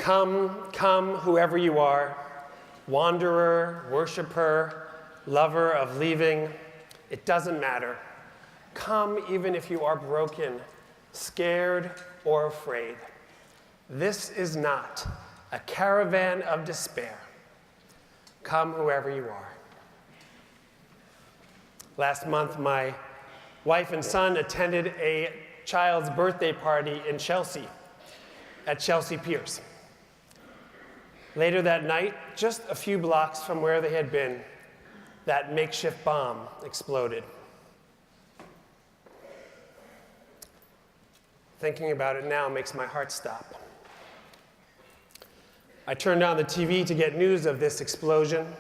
Come, whoever you are, wanderer, worshiper, lover of leaving, it doesn't matter. Come even if you are broken, scared, or afraid. This is not a caravan of despair. Come whoever you are. Last month, my wife and son attended a child's birthday party in Chelsea, at Chelsea Piers. Later that night, just a few blocks from where they had been, that makeshift bomb exploded. Thinking about it now makes my heart stop. I turned on the TV to get news of this explosion.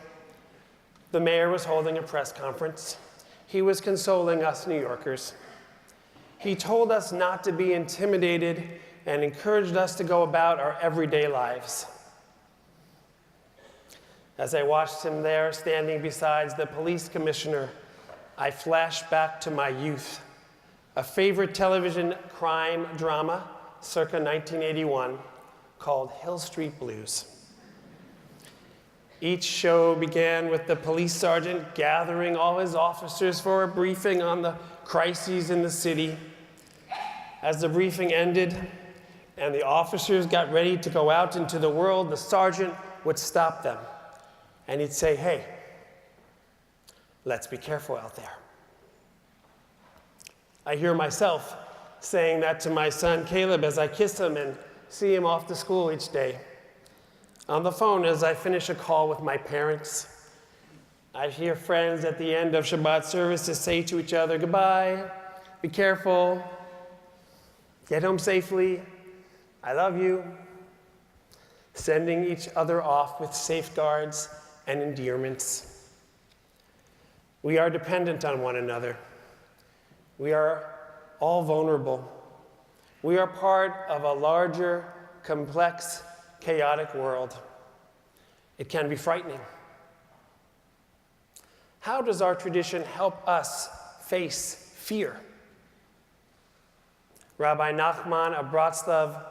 The mayor was holding a press conference. He was consoling us New Yorkers. He told us not to be intimidated and encouraged us to go about our everyday lives. As I watched him there, standing beside the police commissioner, I flashed back to my youth, a favorite television crime drama circa 1981 called Hill Street Blues. Each show began with the police sergeant gathering all his officers for a briefing on the crises in the city. As the briefing ended and the officers got ready to go out into the world, the sergeant would stop them and he'd say, "Hey, let's be careful out there." I hear myself saying that to my son Caleb as I kiss him and see him off to school each day. On the phone as I finish a call with my parents, I hear friends at the end of Shabbat services say to each other, "Goodbye, be careful, get home safely, I love you," sending each other off with safeguards and endearments. We are dependent on one another. We are all vulnerable. We are part of a larger, complex, chaotic world. It can be frightening. How does our tradition help us face fear? Rabbi Nachman of Bratslav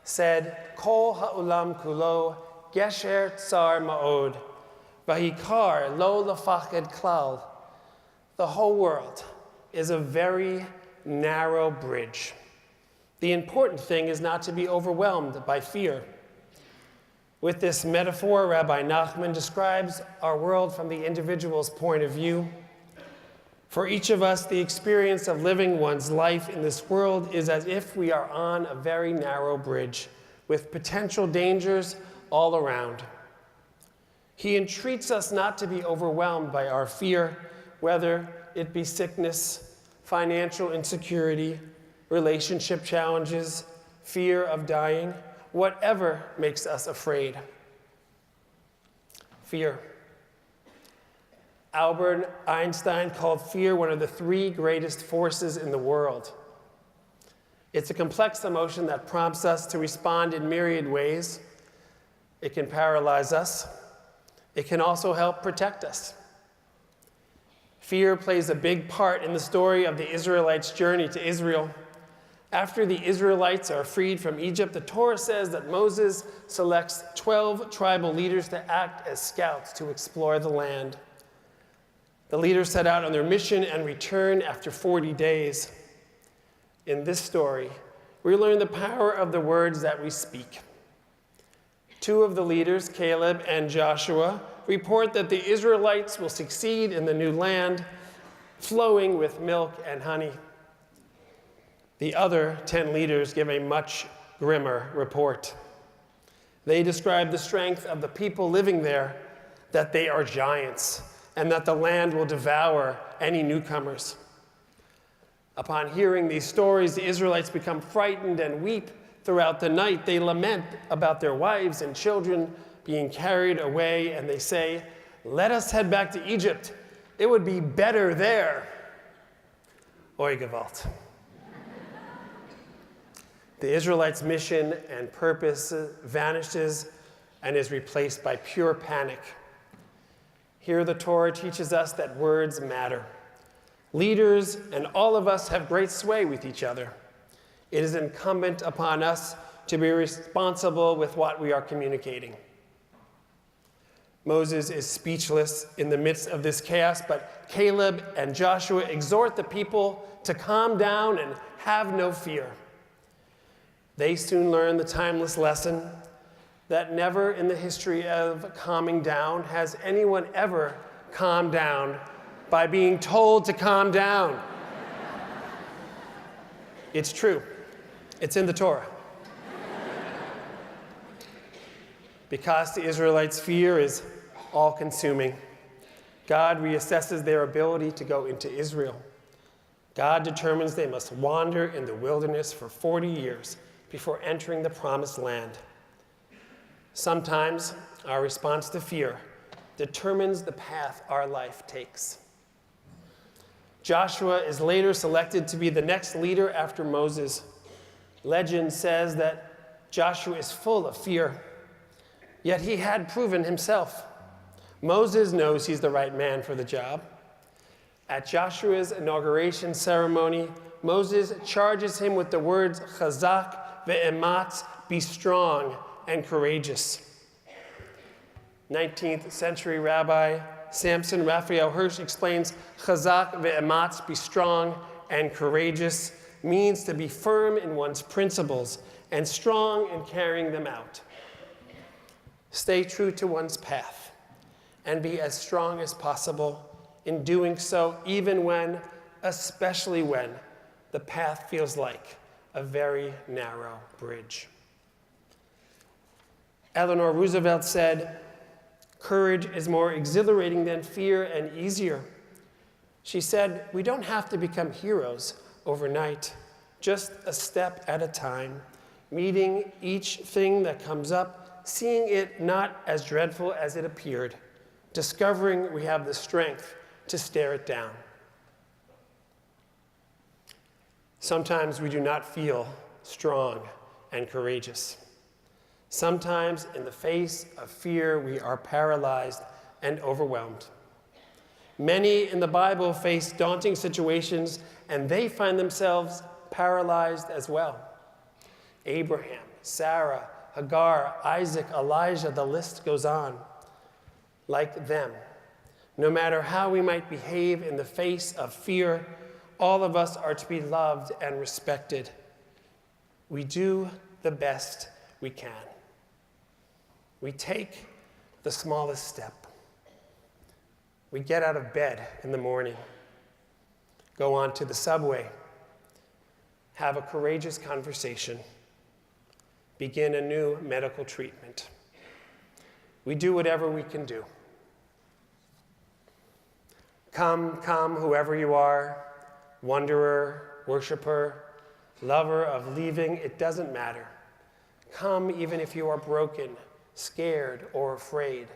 said, "Kol ha'olam kulo gesher tsar ma'od, v'hikar lo lefachad klal." The whole world is a very narrow bridge. The important thing is not to be overwhelmed by fear. With this metaphor, Rabbi Nachman describes our world from the individual's point of view. For each of us, the experience of living one's life in this world is as if we are on a very narrow bridge with potential dangers all around. He entreats us not to be overwhelmed by our fear, whether it be sickness, financial insecurity, relationship challenges, fear of dying, whatever makes us afraid. Fear. Albert Einstein called fear one of the three greatest forces in the world. It's a complex emotion that prompts us to respond in myriad ways. It can paralyze us. It can also help protect us. Fear plays a big part in the story of the Israelites' journey to Israel. After the Israelites are freed from Egypt, the Torah says that Moses selects 12 tribal leaders to act as scouts to explore the land. The leaders set out on their mission and return after 40 days. In this story, we learn the power of the words that we speak. Two of the leaders, Caleb and Joshua, report that the Israelites will succeed in the new land, flowing with milk and honey. The other 10 leaders give a much grimmer report. They describe the strength of the people living there, that they are giants, and that the land will devour any newcomers. Upon hearing these stories, the Israelites become frightened and weep throughout the night. They lament about their wives and children being carried away, and they say, "Let us head back to Egypt. It would be better there." Oy Gewalt. The Israelites' mission and purpose vanishes and is replaced by pure panic. Here the Torah teaches us that words matter. Leaders and all of us have great sway with each other. It is incumbent upon us to be responsible with what we are communicating. Moses is speechless in the midst of this chaos, but Caleb and Joshua exhort the people to calm down and have no fear. They soon learn the timeless lesson that never in the history of calming down has anyone ever calmed down by being told to calm down. It's true. It's in the Torah. Because the Israelites' fear is all-consuming, God reassesses their ability to go into Israel. God determines they must wander in the wilderness for 40 years before entering the promised land. Sometimes our response to fear determines the path our life takes. Joshua is later selected to be the next leader after Moses. Legend says that Joshua is full of fear, yet he had proven himself. Moses knows he's the right man for the job. At Joshua's inauguration ceremony, Moses charges him with the words, "Chazak ve'ematz," be strong and courageous. 19th century Rabbi Samson Raphael Hirsch explains, "Chazak ve'ematz," be strong and courageous, means to be firm in one's principles and strong in carrying them out. Stay true to one's path and be as strong as possible in doing so, even when, especially when, the path feels like a very narrow bridge. Eleanor Roosevelt said, "Courage is more exhilarating than fear and easier." She said, "We don't have to become heroes overnight, just a step at a time, meeting each thing that comes up, seeing it not as dreadful as it appeared, discovering we have the strength to stare it down." Sometimes we do not feel strong and courageous. Sometimes in the face of fear, we are paralyzed and overwhelmed. Many in the Bible face daunting situations, and they find themselves paralyzed as well. Abraham, Sarah, Hagar, Isaac, Elijah, the list goes on. Like them, no matter how we might behave in the face of fear, all of us are to be loved and respected. We do the best we can. We take the smallest step. We get out of bed in the morning, go on to the subway, have a courageous conversation, begin a new medical treatment. We do whatever we can do. Come, come, whoever you are, wanderer, worshiper, lover of leaving, it doesn't matter. Come even if you are broken, scared, or afraid.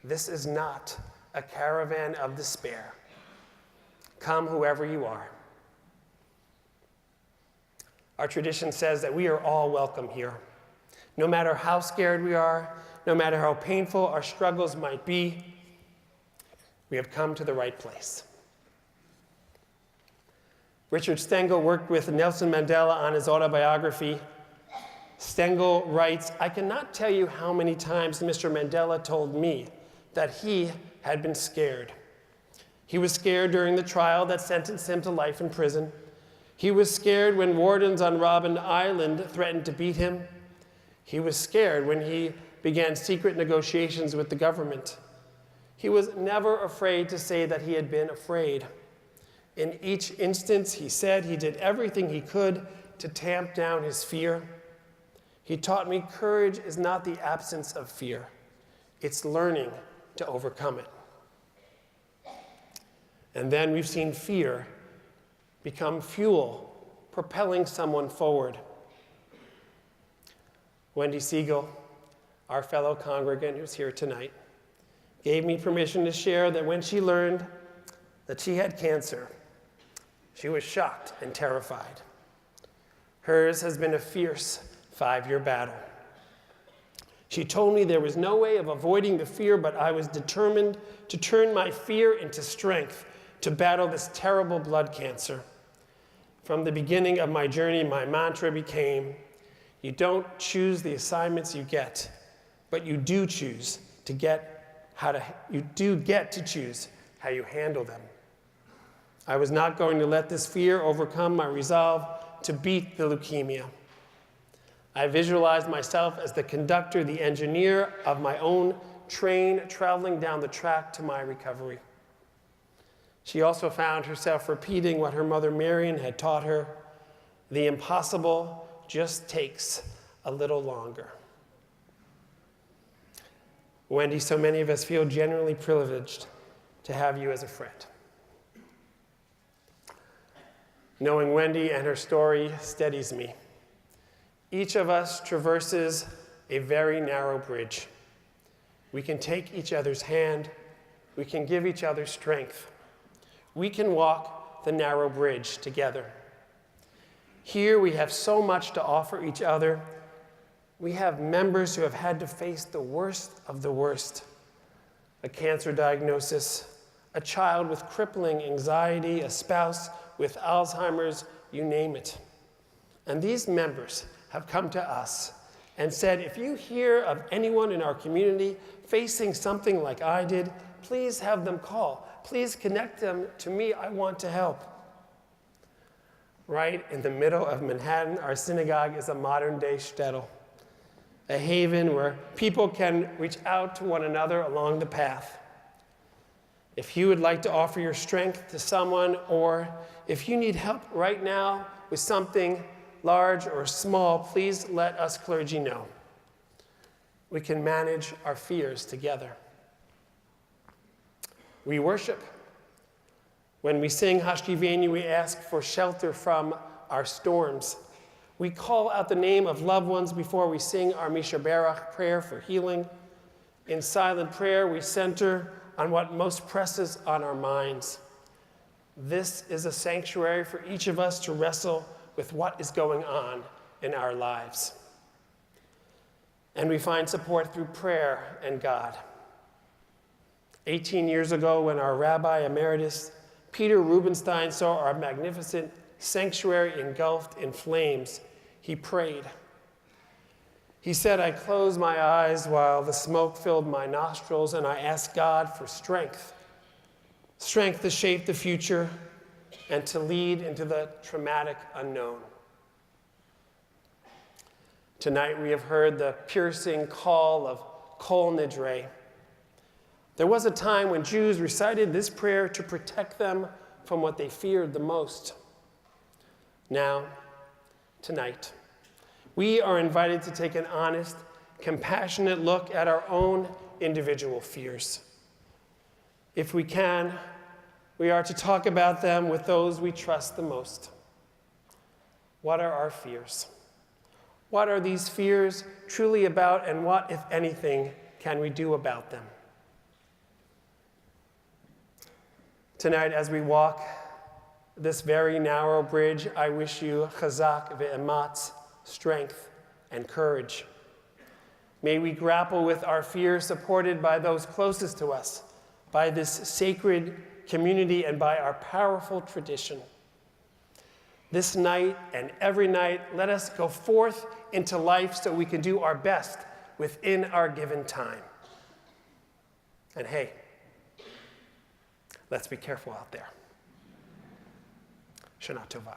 This is not a caravan of despair. Come whoever you are. Our tradition says that we are all welcome here. No matter how scared we are, no matter how painful our struggles might be, we have come to the right place. Richard Stengel worked with Nelson Mandela on his autobiography. Stengel writes, "I cannot tell you how many times Mr. Mandela told me that he had been scared. He was scared during the trial that sentenced him to life in prison. He was scared when wardens on Robben Island threatened to beat him. He was scared when he began secret negotiations with the government. He was never afraid to say that he had been afraid. In each instance, he said he did everything he could to tamp down his fear. He taught me courage is not the absence of fear. It's learning to overcome it." And then we've seen fear become fuel, propelling someone forward. Wendy Siegel, our fellow congregant who's here tonight, gave me permission to share that when she learned that she had cancer, she was shocked and terrified. Hers has been a fierce 5-year battle. She told me there was no way of avoiding the fear, but I was determined to turn my fear into strength to battle this terrible blood cancer. From the beginning of my journey, my mantra became, You don't choose the assignments you get, but you do choose to choose how you handle them. I was not going to let this fear overcome my resolve to beat the leukemia. I visualized myself as the conductor, the engineer of my own train traveling down the track to my recovery. She also found herself repeating what her mother Marion had taught her: the impossible just takes a little longer. Wendy, so many of us feel genuinely privileged to have you as a friend. Knowing Wendy and her story steadies me. Each of us traverses a very narrow bridge. We can take each other's hand. We can give each other strength. We can walk the narrow bridge together. Here we have so much to offer each other. We have members who have had to face the worst of the worst: a cancer diagnosis, a child with crippling anxiety, a spouse with Alzheimer's, you name it. And these members have come to us and said, if you hear of anyone in our community facing something like I did, please have them call. Please connect them to me. I want to help. Right in the middle of Manhattan, our synagogue is a modern-day shtetl, a haven where people can reach out to one another along the path. If you would like to offer your strength to someone, or if you need help right now with something large or small, please let us clergy know. We can manage our fears together. We worship. When we sing Hashkivenu, we ask for shelter from our storms. We call out the name of loved ones before we sing our Mishaberach prayer for healing. In silent prayer, we center on what most presses on our minds. This is a sanctuary for each of us to wrestle with what is going on in our lives. And we find support through prayer and God. 18 years ago, when our Rabbi Emeritus, Peter Rubenstein, saw our magnificent sanctuary engulfed in flames, he prayed. He said, I closed my eyes while the smoke filled my nostrils, and I asked God for strength. Strength to shape the future and to lead into the traumatic unknown. Tonight we have heard the piercing call of Kol Nidrei. There was a time when Jews recited this prayer to protect them from what they feared the most. Now, tonight, we are invited to take an honest, compassionate look at our own individual fears. If we can, we are to talk about them with those we trust the most. What are our fears? What are these fears truly about, and what, if anything, can we do about them? Tonight, as we walk this very narrow bridge, I wish you chazak ve'ematz, strength and courage. May we grapple with our fears supported by those closest to us, by this sacred community, and by our powerful tradition. This night and every night, let us go forth into life so we can do our best within our given time. And hey, let's be careful out there. Shana Tova.